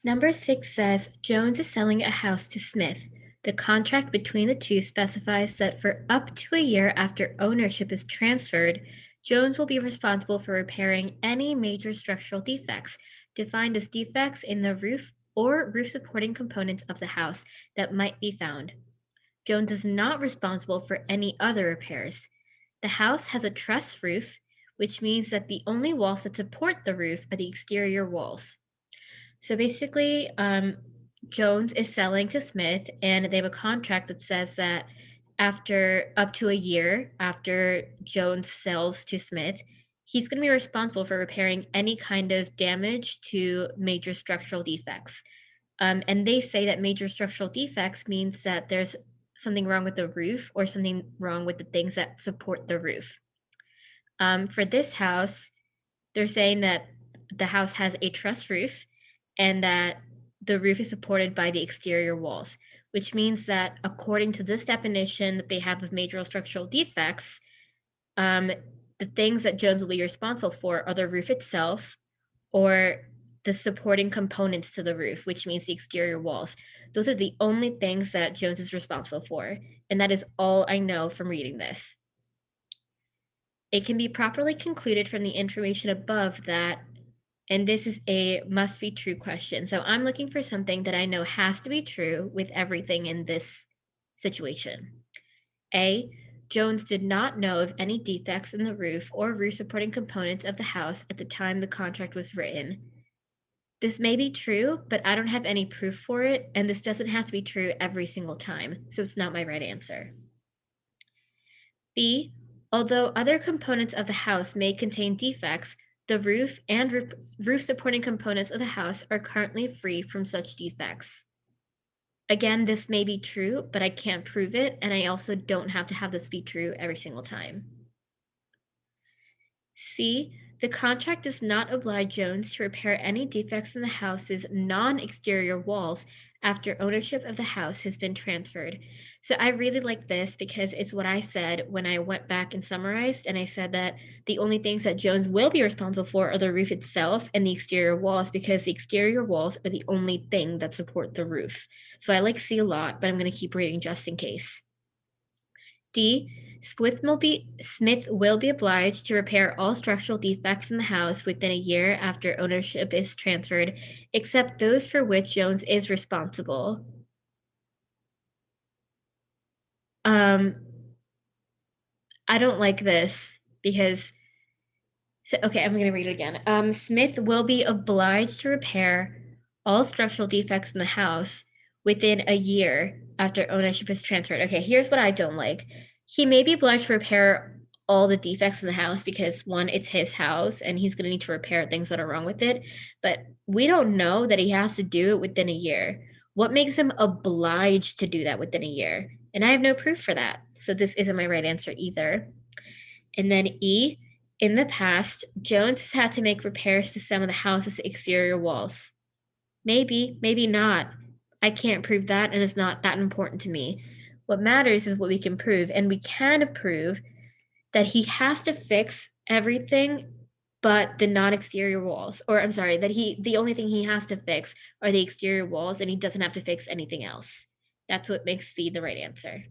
Number 6 says Jones is selling a house to Smith. The contract between the two specifies that for up to a year after ownership is transferred, Jones will be responsible for repairing any major structural defects, defined as defects in the roof or roof supporting components of the house that might be found. Jones is not responsible for any other repairs. The house has a truss roof, which means that the only walls that support the roof are the exterior walls. So basically, Jones is selling to Smith, and they have a contract that says that after up to a year after Jones sells to Smith, he's going to be responsible for repairing any kind of damage to major structural defects. And they say that major structural defects means that there's something wrong with the roof or something wrong with the things that support the roof. For this house, they're saying that the house has a truss roof and that the roof is supported by the exterior walls, which means that according to this definition that they have of major structural defects, the things that Jones will be responsible for are the roof itself or the supporting components to the roof, which means the exterior walls. Those are the only things that Jones is responsible for, and that is all I know from reading this. It can be properly concluded from the information above that, and this is a must be true question. So I'm looking for something that I know has to be true with everything in this situation. A, Jones did not know of any defects in the roof or roof supporting components of the house at the time the contract was written. This may be true, but I don't have any proof for it, and this doesn't have to be true every single time, so it's not my right answer. B, although other components of the house may contain defects, the roof and roof supporting components of the house are currently free from such defects. Again, this may be true, but I can't prove it, and I also don't have to have this be true every single time. C, the contract does not oblige Jones to repair any defects in the house's non-exterior walls after ownership of the house has been transferred. So I really like this because it's what I said when I went back and summarized, and I said that the only things that Jones will be responsible for are the roof itself and the exterior walls, because the exterior walls are the only thing that support the roof. So I like C a lot, but I'm going to keep reading just in case. D, Smith will be obliged to repair all structural defects in the house within a year after ownership is transferred, except those for which Jones is responsible. I don't like this because, okay, I'm going to read it again. Smith will be obliged to repair all structural defects in the house within a year after ownership is transferred. Okay, here's what I don't like. He may be obliged to repair all the defects in the house because, one, it's his house and he's going to need to repair things that are wrong with it. But we don't know that he has to do it within a year. What makes him obliged to do that within a year? And I have no proof for that. So this isn't my right answer either. And then E, in the past, Jones has had to make repairs to some of the house's exterior walls. Maybe, maybe not. I can't prove that, and it's not that important to me. What matters is what we can prove, and we can prove that he has to fix everything but the non-exterior walls. Or I'm sorry, that the only thing he has to fix are the exterior walls, and he doesn't have to fix anything else. That's what makes C the right answer.